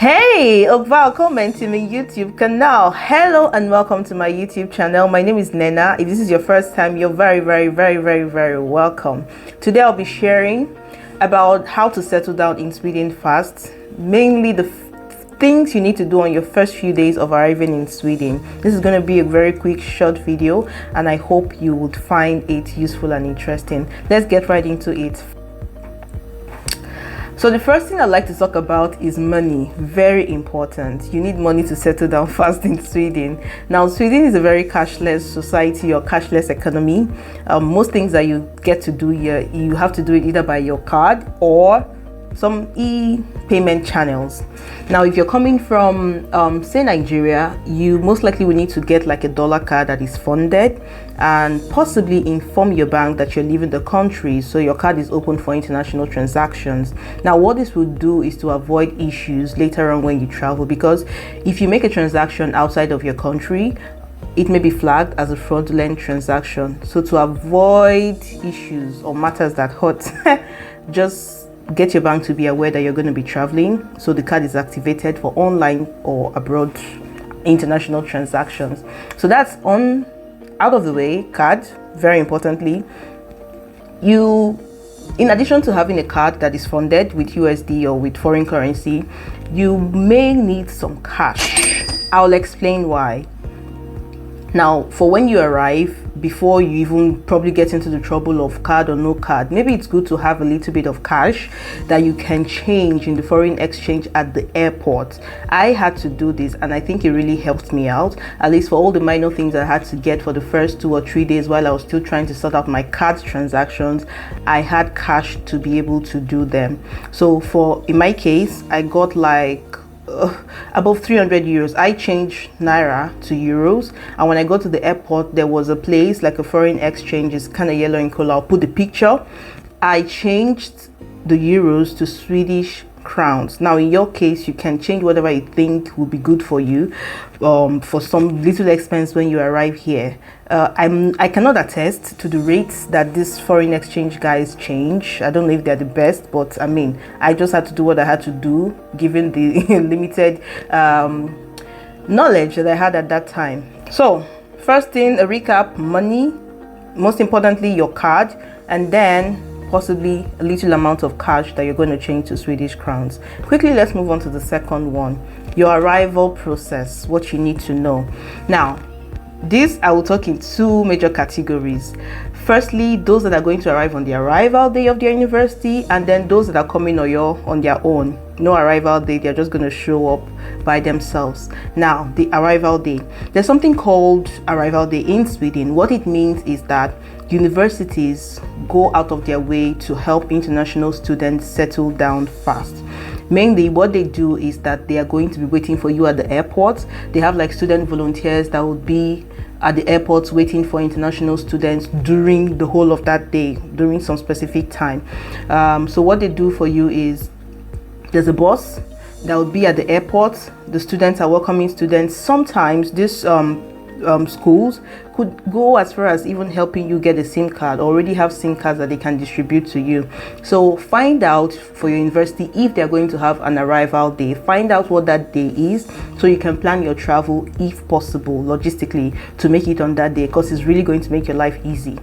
Hey, welcome to my YouTube channel. Hello and welcome to my YouTube channel. My name is Nena. If this is your first time, you're very welcome. Today I'll be sharing about how to settle down in Sweden fast, mainly the things you need to do on your first few days of arriving in Sweden. This is going to be a very quick short video and I hope you would find it useful and interesting. Let's get right into it. So the first thing I'd like to talk about is money. Very important. You need money to settle down fast in Sweden. Now, Sweden is a very cashless society or cashless economy. Most things that you get to do here, you have to do it either by your card or some e-payment channels. Now, if you're coming from say Nigeria, you most likely will need to get like a dollar card that is funded and possibly inform your bank that you're leaving the country, so your card is open for international transactions. Now, what this will do is to avoid issues later on when you travel, because if you make a transaction outside of your country, it may be flagged as a fraudulent transaction. So to avoid issues or matters that hurt, just get your bank to be aware that you're going to be traveling, so the card is activated for online or abroad international transactions. So that's out of the way. Card, very importantly, you, in addition to having a card that is funded with USD or with foreign currency, you may need some cash. I'll explain why. Now, for when you arrive, before you even probably get into the trouble of card or no card, maybe it's good to have a little bit of cash that you can change in the foreign exchange at the airport. I had to do this and I think it really helped me out, at least for all the minor things I had to get for the first 2 or 3 days while I was still trying to sort out my card transactions. I had cash to be able to do them. So in my case, I got like above 300 euros. I changed naira to euros, and when I got to the airport, there was a place like a foreign exchange. It's kind of yellow in color. I'll put the picture. I changed the euros to Swedish crowns. Now, in your case, you can change whatever you think will be good for you for some little expense when you arrive here. I cannot attest to the rates that these foreign exchange guys change. I don't know if they're the best, but I mean, I just had to do what I had to do given the limited knowledge that I had at that time. So first thing, a recap: money, most importantly your card, and then possibly a little amount of cash that you're going to change to Swedish crowns. Quickly, let's move on to the second one, your arrival process, what you need to know. Now, this I will talk in 2 major categories. Firstly, those that are going to arrive on the arrival day of their university, and then those that are coming on their own. No arrival day, they're just going to show up by themselves. Now, the arrival day, there's something called arrival day in Sweden. What it means is that universities go out of their way to help international students settle down fast. Mainly what they do is that they are going to be waiting for you at the airport. They have like student volunteers that will be at the airports waiting for international students during the whole of that day, during some specific time. So what they do for you is there's a bus that will be at the airport. The students are welcoming students. Sometimes this schools could go as far as even helping you get a SIM card, already have SIM cards that they can distribute to you. So find out for your university if they're going to have an arrival day. Find out what that day is so you can plan your travel, if possible, logistically, to make it on that day, because it's really going to make your life easy.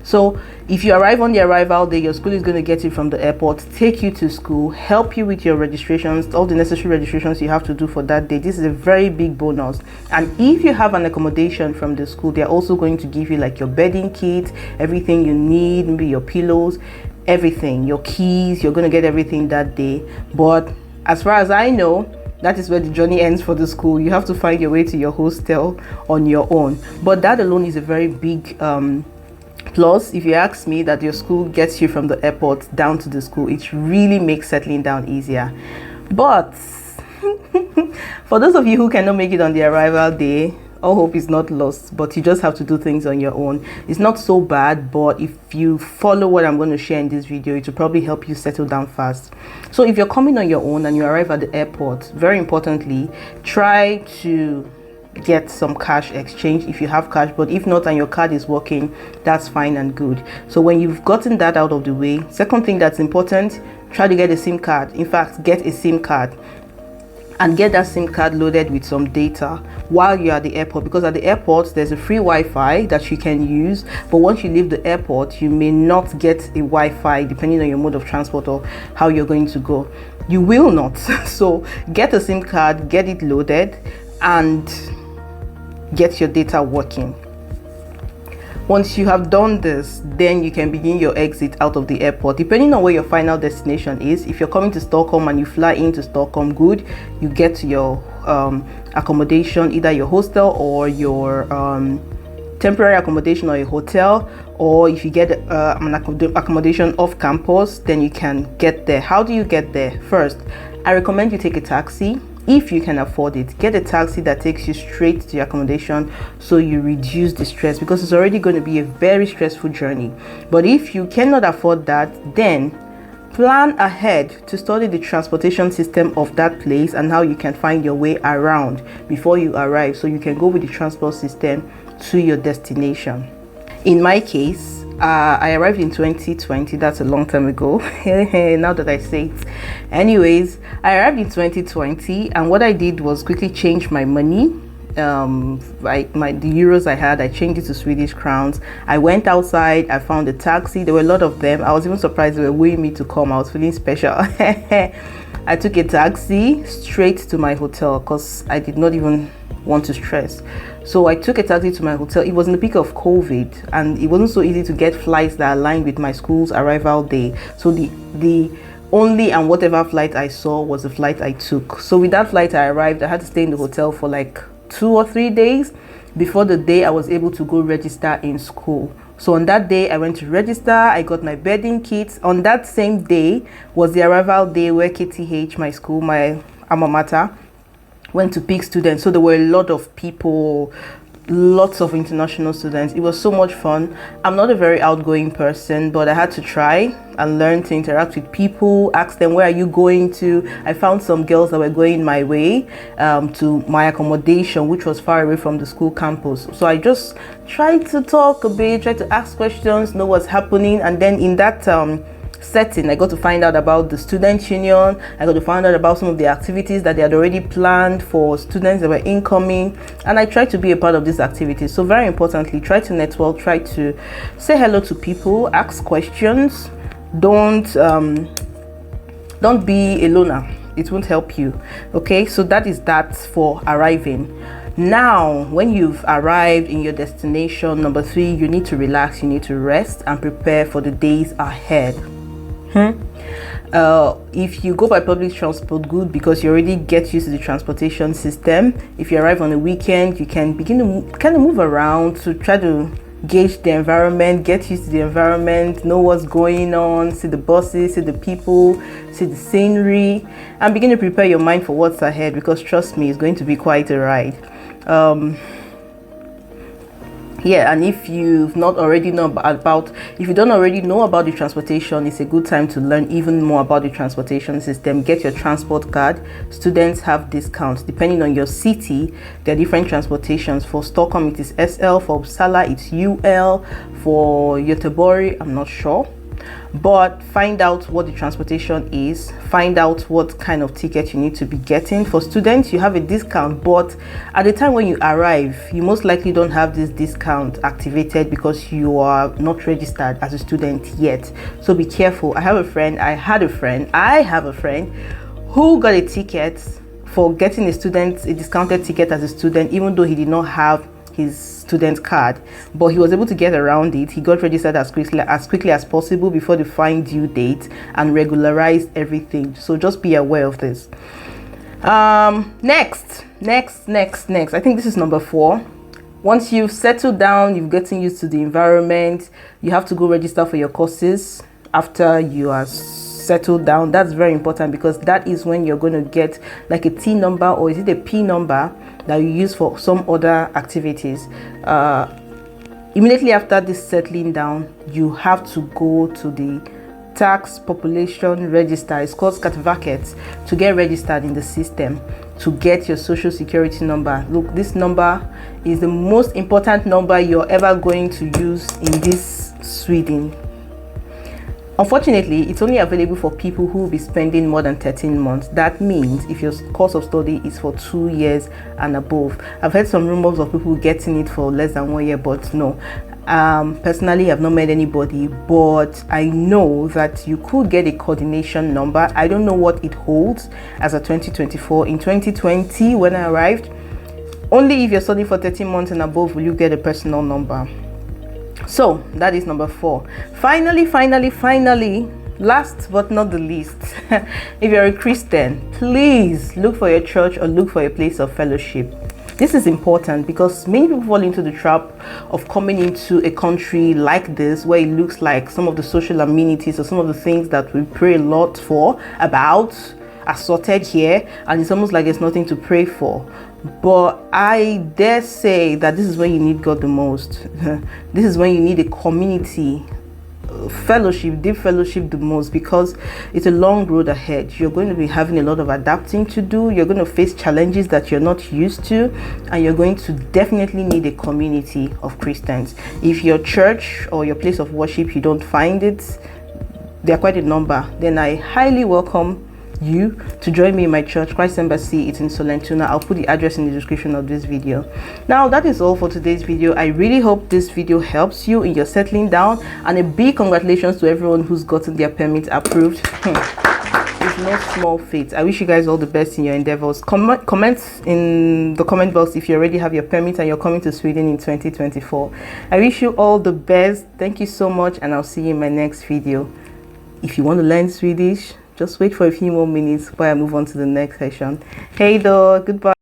So if you arrive on the arrival day, your school is going to get you from the airport, take you to school, help you with your registrations, all the necessary registrations you have to do for that day. This is a very big bonus. And if you have an accommodation from the school, they're also going to give you like your bedding kit, everything you need, maybe your pillows, everything, your keys. You're going to get everything that day. But as far as I know, that is where the journey ends for the school. You have to find your way to your hostel on your own. But that alone is a very big plus, if you ask me, that your school gets you from the airport down to the school. It really makes settling down easier. But for those of you who cannot make it on the arrival day, all hope is not lost, but you just have to do things on your own. It's not so bad, but if you follow what I'm going to share in this video, it will probably help you settle down fast. So if you're coming on your own and you arrive at the airport, very importantly, try to get some cash exchange if you have cash, but if not and your card is working, that's fine and good. So when you've gotten that out of the way, second thing that's important, try to get a SIM card. In fact, get a SIM card. and get that SIM card loaded with some data while you're at the airport, because at the airport there's a free Wi-Fi that you can use, but once you leave the airport you may not get a Wi-Fi depending on your mode of transport or how you're going to go. You will not. So get a SIM card, get it loaded, and get your data working. Once you have done this, then you can begin your exit out of the airport, depending on where your final destination is. If you're coming to Stockholm and you fly into Stockholm, good, you get to your accommodation, either your hostel or your temporary accommodation or a hotel, or if you get an accommodation off campus, then you can get there. How do you get there? First, I recommend you take a taxi. If you can afford it, get a taxi that takes you straight to your accommodation, so you reduce the stress, because it's already going to be a very stressful journey. But if you cannot afford that, then plan ahead to study the transportation system of that place and how you can find your way around before you arrive, so you can go with the transport system to your destination. In my case, I arrived in 2020. That's a long time ago. Now that I say it. Anyways, I arrived in 2020, and what I did was quickly change my money. The euros I had, I changed it to Swedish crowns. I went outside, I found a taxi. There were a lot of them. I was even surprised they were wooing me to come. I was feeling special. I took a taxi straight to my hotel because I did not even want to stress. So I took a taxi to my hotel. It was in the peak of COVID, and it wasn't so easy to get flights that aligned with my school's arrival day. So the only and whatever flight I saw was the flight I took. So with that flight I arrived, I had to stay in the hotel for like 2 or 3 days before the day I was able to go register in school. So on that day I went to register, I got my bedding kits. On that same day was the arrival day where KTH, my school, my alma mater, went to pick students. So there were a lot of people, lots of international students. It was so much fun. I'm not a very outgoing person, but I had to try and learn to interact with people, ask them, where are you going to? I found some girls that were going my way to my accommodation, which was far away from the school campus. So I just tried to talk a bit, tried to ask questions, know what's happening. And then in that setting, I got to find out about the student union. I got to find out about some of the activities that they had already planned for students that were incoming, and I tried to be a part of these activities. So very importantly, try to network, try to say hello to people, ask questions. Don't be a loner. It won't help you. Okay, so that is that for arriving. Now, when you've arrived in your destination, number 3, you need to relax, you need to rest and prepare for the days ahead. If you go by public transport, good, because you already get used to the transportation system. If you arrive on a weekend, you can begin to kind of move around to try to gauge the environment, get used to the environment, know what's going on, see the buses, see the people, see the scenery, and begin to prepare your mind for what's ahead, because trust me, it's going to be quite a ride. And if you've not already if you don't already know about the transportation, it's a good time to learn even more about the transportation system. Get your transport card. Students have discounts depending on your city. There are different transportations. For Stockholm it is SL, for Uppsala it's UL, for Göteborg I'm not sure. But find out what the transportation is, find out what kind of ticket you need to be getting. For students, you have a discount, but at the time when you arrive, you most likely don't have this discount activated because you are not registered as a student yet. So be careful. I have a friend who got a ticket for getting a discounted ticket as a student, even though he did not have his student card, but he was able to get around it. He got registered as quickly as possible before the fine due date and regularized everything. So just be aware of this. Next, I think this is number 4. Once you've settled down, you've gotten used to the environment, you have to go register for your courses. After you are settled down, that's very important, because that is when you're going to get like a T number, or is it a P number, that you use for some other activities. Immediately after this settling down, you have to go to the tax population register. It's called Skatteverket, to get registered in the system, to get your social security number. Look, this number is the most important number you're ever going to use in this Sweden. Unfortunately, it's only available for people who will be spending more than 13 months. That means if your course of study is for 2 years and above. I've heard some rumors of people getting it for less than 1 year, but no. Personally, I've not met anybody, but I know that you could get a coordination number. I don't know what it holds as a 2024. In 2020, when I arrived, only if you're studying for 13 months and above will you get a personal number. So that is number 4. Finally, last but not the least, if you're a Christian, please look for your church or look for a place of fellowship. This is important because many people fall into the trap of coming into a country like this, where it looks like some of the social amenities or some of the things that we pray a lot for about are sorted here, and it's almost like there's nothing to pray for. But I dare say that this is when you need God the most. This is when you need a community fellowship, deep fellowship the most, because it's a long road ahead. You're going to be having a lot of adapting to do. You're going to face challenges that you're not used to, and you're going to definitely need a community of Christians. If your church or your place of worship, you don't find it, there are quite a number, then I highly welcome you to join me in my church, Christ Embassy. It's in Sollentuna. I'll put the address in the description of this video. Now, that is all for today's video. I really hope this video helps you in your settling down, and a big congratulations to everyone who's gotten their permit approved. It's no small feat. I wish you guys all the best in your endeavors. Comment in the comment box if you already have your permit and you're coming to Sweden in 2024. I wish you all the best. Thank you so much, and I'll see you in my next video. If you want to learn Swedish, just wait for a few more minutes while I move on to the next session. Hey då, goodbye.